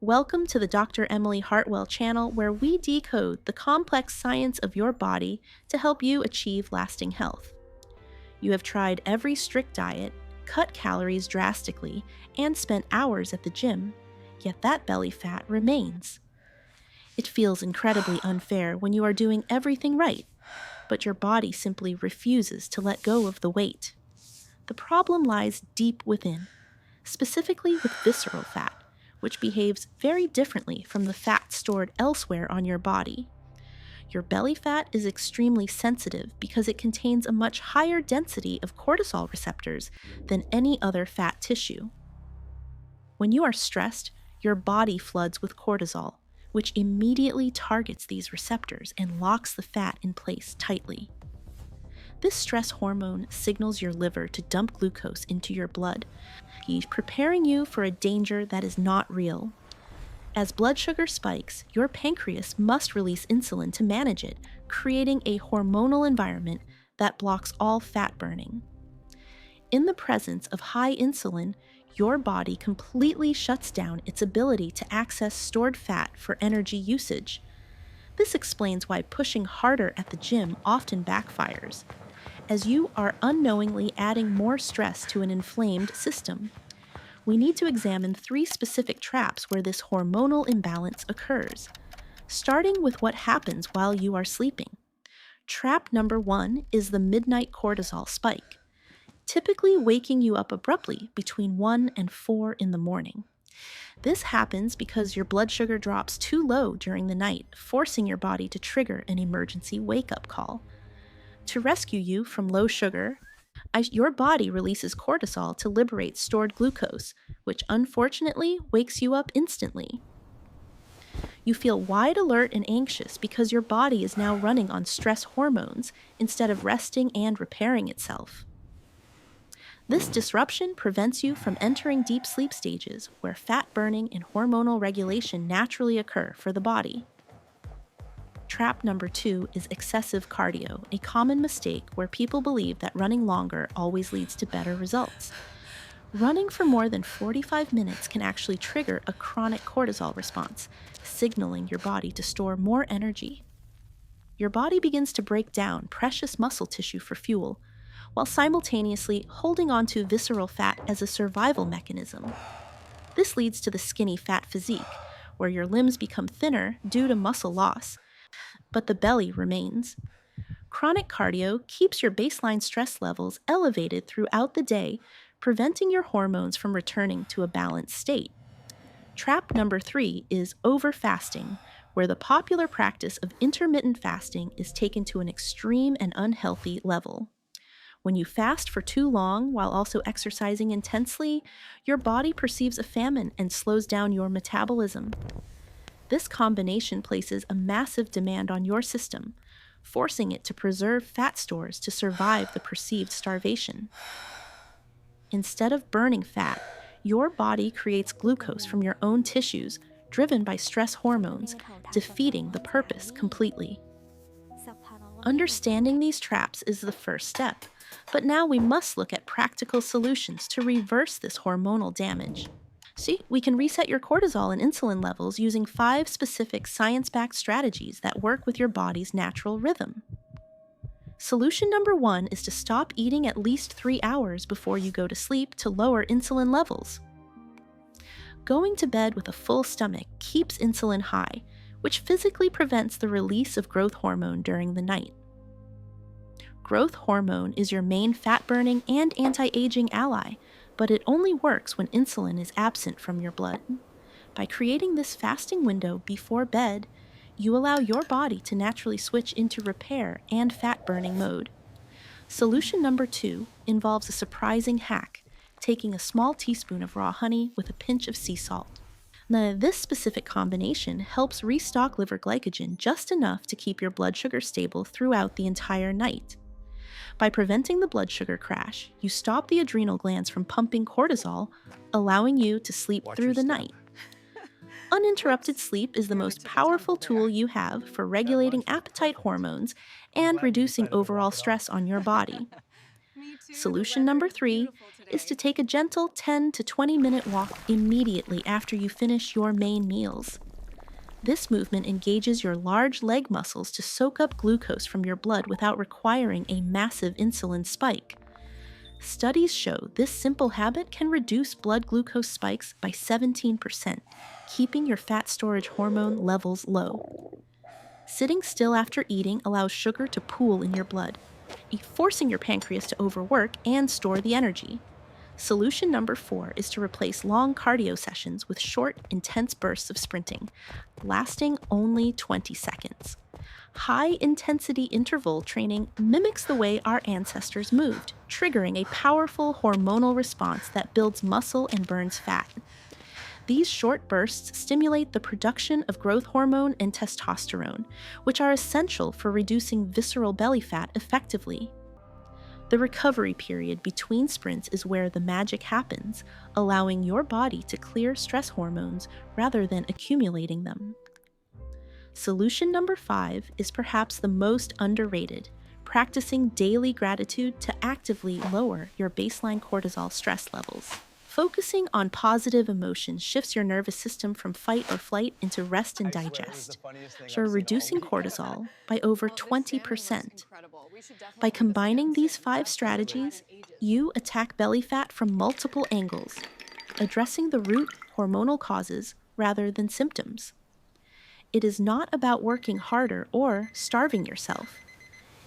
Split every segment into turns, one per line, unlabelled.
Welcome to the Dr. Emily-Hartwell channel, where we decode the complex science of your body to help you achieve lasting health. You have tried every strict diet, cut calories drastically, and spent hours at the gym, yet that belly fat remains. It feels incredibly unfair when you are doing everything right, but your body simply refuses to let go of the weight. The problem lies deep within, specifically with visceral fat, which behaves very differently from the fat stored elsewhere on your body. Your belly fat is extremely sensitive because it contains a much higher density of cortisol receptors than any other fat tissue. When you are stressed, your body floods with cortisol, which immediately targets these receptors and locks the fat in place tightly. This stress hormone signals your liver to dump glucose into your blood, preparing you for a danger that is not real. As blood sugar spikes, your pancreas must release insulin to manage it, creating a hormonal environment that blocks all fat burning. In the presence of high insulin, your body completely shuts down its ability to access stored fat for energy usage. This explains why pushing harder at the gym often backfires, as you are unknowingly adding more stress to an inflamed system. We need to examine 3 specific traps where this hormonal imbalance occurs, starting with what happens while you are sleeping. Trap number 1 is the midnight cortisol spike, typically waking you up abruptly between 1 and 4 in the morning. This happens because your blood sugar drops too low during the night, forcing your body to trigger an emergency wake-up call. To rescue you from low sugar, your body releases cortisol to liberate stored glucose, which unfortunately wakes you up instantly. You feel wide alert and anxious because your body is now running on stress hormones instead of resting and repairing itself. This disruption prevents you from entering deep sleep stages where fat burning and hormonal regulation naturally occur for the body. Trap number 2 is excessive cardio, a common mistake where people believe that running longer always leads to better results. Running for more than 45 minutes can actually trigger a chronic cortisol response, signaling your body to store more energy. Your body begins to break down precious muscle tissue for fuel, while simultaneously holding onto visceral fat as a survival mechanism. This leads to the skinny fat physique, where your limbs become thinner due to muscle loss, but the belly remains. Chronic cardio keeps your baseline stress levels elevated throughout the day, preventing your hormones from returning to a balanced state. Trap number 3 is over-fasting, where the popular practice of intermittent fasting is taken to an extreme and unhealthy level. When you fast for too long while also exercising intensely, your body perceives a famine and slows down your metabolism. This combination places a massive demand on your system, forcing it to preserve fat stores to survive the perceived starvation. Instead of burning fat, your body creates glucose from your own tissues, driven by stress hormones, defeating the purpose completely. Understanding these traps is the first step, but now we must look at practical solutions to reverse this hormonal damage. See, we can reset your cortisol and insulin levels using 5 specific science-backed strategies that work with your body's natural rhythm. Solution number 1 is to stop eating at least 3 hours before you go to sleep to lower insulin levels. Going to bed with a full stomach keeps insulin high, which physically prevents the release of growth hormone during the night. Growth hormone is your main fat-burning and anti-aging ally, but it only works when insulin is absent from your blood. By creating this fasting window before bed, you allow your body to naturally switch into repair and fat-burning mode. Solution number 2 involves a surprising hack, taking a small teaspoon of raw honey with a pinch of sea salt. Now, this specific combination helps restock liver glycogen just enough to keep your blood sugar stable throughout the entire night. By preventing the blood sugar crash, you stop the adrenal glands from pumping cortisol, allowing you to sleep through the night. Uninterrupted sleep is the most powerful tool you have for regulating appetite hormones and reducing overall stress on your body. Solution number 3 is to take a gentle 10 to 20-minute walk immediately after you finish your main meals. This movement engages your large leg muscles to soak up glucose from your blood without requiring a massive insulin spike. Studies show this simple habit can reduce blood glucose spikes by 17%, keeping your fat storage hormone levels low. Sitting still after eating allows sugar to pool in your blood, forcing your pancreas to overwork and store the energy. Solution number 4 is to replace long cardio sessions with short, intense bursts of sprinting, lasting only 20 seconds. High-intensity interval training mimics the way our ancestors moved, triggering a powerful hormonal response that builds muscle and burns fat. These short bursts stimulate the production of growth hormone and testosterone, which are essential for reducing visceral belly fat effectively. The recovery period between sprints is where the magic happens, allowing your body to clear stress hormones rather than accumulating them. Solution number 5 is perhaps the most underrated, practicing daily gratitude to actively lower your baseline cortisol stress levels. Focusing on positive emotions shifts your nervous system from fight or flight into rest and digest, so reducing cortisol by over 20%. By combining these 5 strategies, you attack belly fat from multiple angles, addressing the root hormonal causes rather than symptoms. It is not about working harder or starving yourself.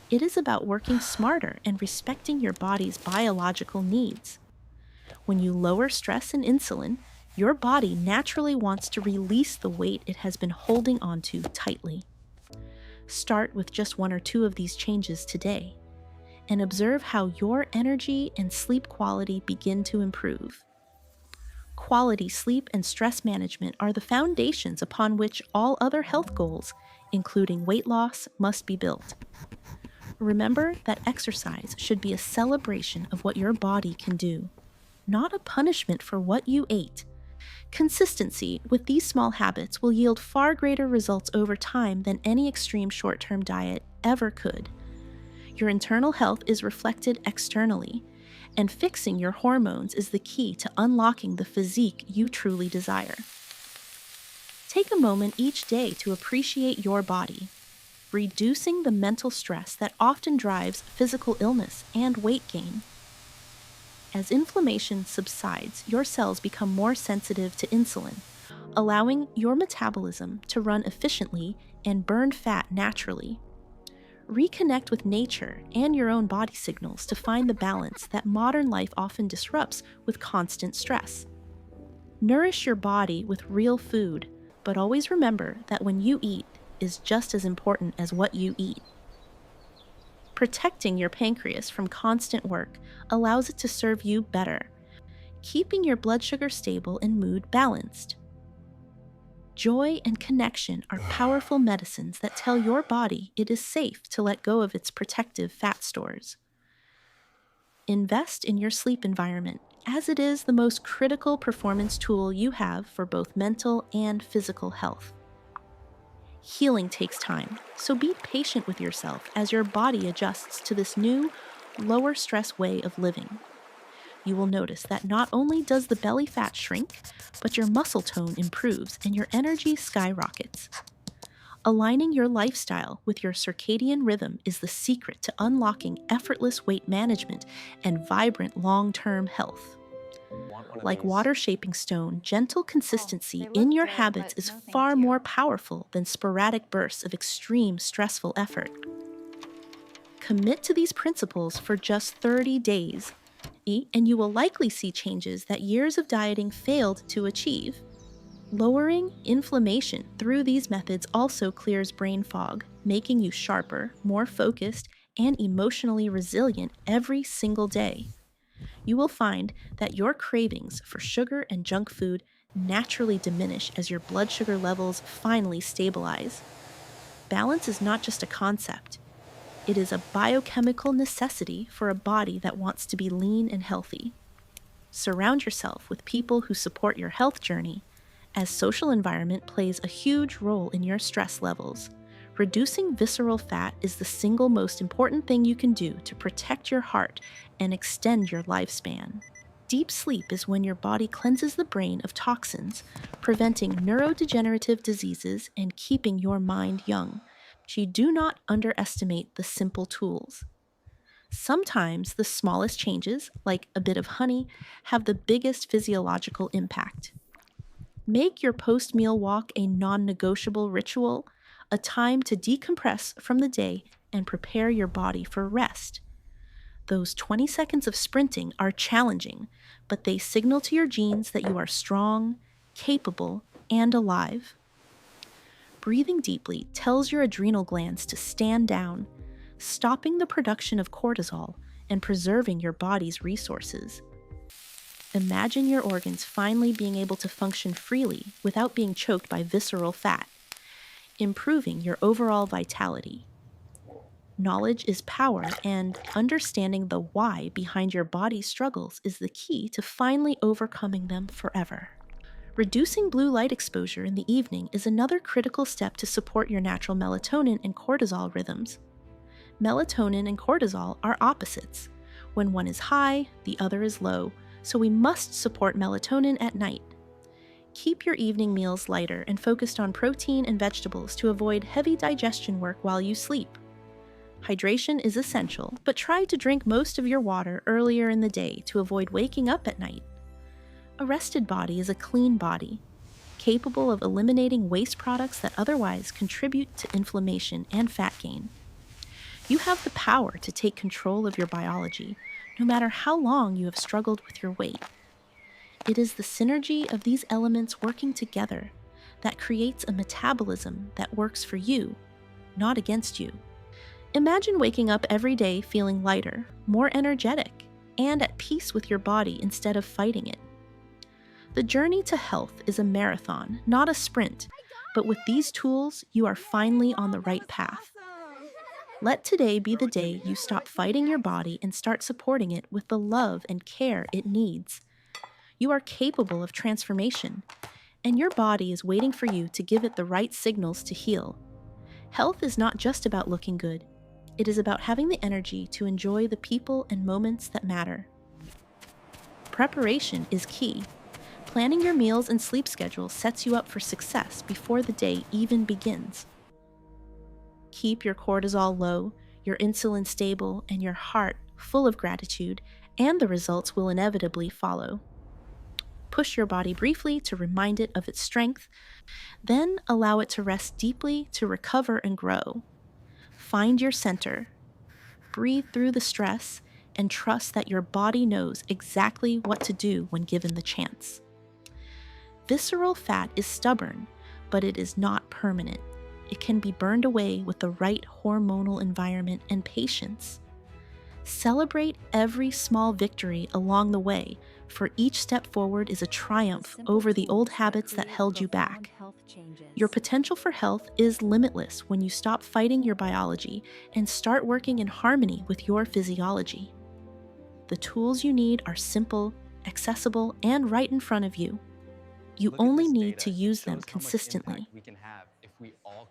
It is about working smarter and respecting your body's biological needs. When you lower stress and insulin, your body naturally wants to release the weight it has been holding onto tightly. Start with just 1 or 2 of these changes today, and observe how your energy and sleep quality begin to improve. Quality sleep and stress management are the foundations upon which all other health goals, including weight loss, must be built. Remember that exercise should be a celebration of what your body can do, not a punishment for what you ate. Consistency with these small habits will yield far greater results over time than any extreme short-term diet ever could. Your internal health is reflected externally, and fixing your hormones is the key to unlocking the physique you truly desire. Take a moment each day to appreciate your body, reducing the mental stress that often drives physical illness and weight gain. As inflammation subsides, your cells become more sensitive to insulin, allowing your metabolism to run efficiently and burn fat naturally. Reconnect with nature and your own body signals to find the balance that modern life often disrupts with constant stress. Nourish your body with real food, but always remember that when you eat is just as important as what you eat. Protecting your pancreas from constant work allows it to serve you better, keeping your blood sugar stable and mood balanced. Joy and connection are powerful medicines that tell your body it is safe to let go of its protective fat stores. Invest in your sleep environment, as it is the most critical performance tool you have for both mental and physical health. Healing takes time, so be patient with yourself as your body adjusts to this new, lower stress way of living. You will notice that not only does the belly fat shrink, but your muscle tone improves and your energy skyrockets. Aligning your lifestyle with your circadian rhythm is the secret to unlocking effortless weight management and vibrant long-term health. Like water shaping stone, gentle consistency in your habits is far more powerful than sporadic bursts of extreme stressful effort. Commit to these principles for just 30 days, and you will likely see changes that years of dieting failed to achieve. Lowering inflammation through these methods also clears brain fog, making you sharper, more focused, and emotionally resilient every single day. You will find that your cravings for sugar and junk food naturally diminish as your blood sugar levels finally stabilize. Balance is not just a concept. It is a biochemical necessity for a body that wants to be lean and healthy. Surround yourself with people who support your health journey, as social environment plays a huge role in your stress levels. Reducing visceral fat is the single most important thing you can do to protect your heart and extend your lifespan. Deep sleep is when your body cleanses the brain of toxins, preventing neurodegenerative diseases and keeping your mind young. So do not underestimate the simple tools. Sometimes the smallest changes, like a bit of honey, have the biggest physiological impact. Make your post-meal walk a non-negotiable ritual, a time to decompress from the day and prepare your body for rest. Those 20 seconds of sprinting are challenging, but they signal to your genes that you are strong, capable, and alive. Breathing deeply tells your adrenal glands to stand down, stopping the production of cortisol and preserving your body's resources. Imagine your organs finally being able to function freely without being choked by visceral fat, improving your overall vitality. Knowledge is power, and understanding the why behind your body's struggles is the key to finally overcoming them forever. Reducing blue light exposure in the evening is another critical step to support your natural melatonin and cortisol rhythms. Melatonin and cortisol are opposites. When one is high, the other is low, so we must support melatonin at night. Keep your evening meals lighter and focused on protein and vegetables to avoid heavy digestion work while you sleep. Hydration is essential, but try to drink most of your water earlier in the day to avoid waking up at night. A rested body is a clean body, capable of eliminating waste products that otherwise contribute to inflammation and fat gain. You have the power to take control of your biology, no matter how long you have struggled with your weight. It is the synergy of these elements working together that creates a metabolism that works for you, not against you. Imagine waking up every day feeling lighter, more energetic, and at peace with your body instead of fighting it. The journey to health is a marathon, not a sprint, but with these tools, you are finally on the right path. Let today be the day you stop fighting your body and start supporting it with the love and care it needs. You are capable of transformation, and your body is waiting for you to give it the right signals to heal. Health is not just about looking good. It is about having the energy to enjoy the people and moments that matter. Preparation is key. Planning your meals and sleep schedule sets you up for success before the day even begins. Keep your cortisol low, your insulin stable, and your heart full of gratitude, and the results will inevitably follow. Push your body briefly to remind it of its strength, then allow it to rest deeply to recover and grow. Find your center, breathe through the stress, and trust that your body knows exactly what to do when given the chance. Visceral fat is stubborn, but it is not permanent. It can be burned away with the right hormonal environment and patience. Celebrate every small victory along the way, for each step forward is a triumph over the old habits that held you back. Your potential for health is limitless when you stop fighting your biology and start working in harmony with your physiology. The tools you need are simple, accessible, and right in front of you. You only need to use them consistently.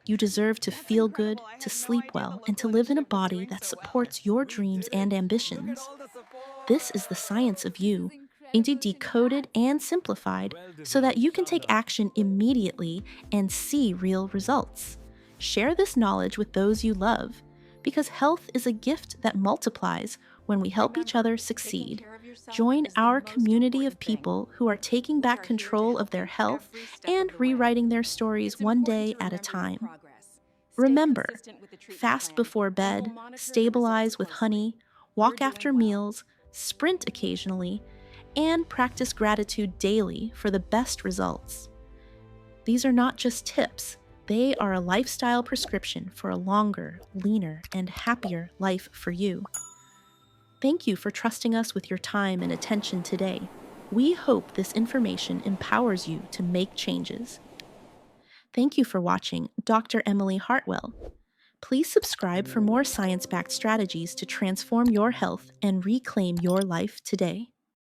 You deserve to feel good, to sleep well, and to live in a body that supports your dreams and ambitions. This is the science of you, decoded and simplified so that you can take action immediately and see real results. Share this knowledge with those you love, because health is a gift that multiplies when we help each other succeed. Join our community of people who are taking back control of their health and rewriting their stories one day at a time. Remember, fast before bed, stabilize with honey, walk after meals, sprint occasionally, and practice gratitude daily for the best results. These are not just tips, they are a lifestyle prescription for a longer, leaner, and happier life for you. Thank you for trusting us with your time and attention today. We hope this information empowers you to make changes. Thank you for watching Dr. Emily-Hartwell. Please subscribe for more science-backed strategies to transform your health and reclaim your life today.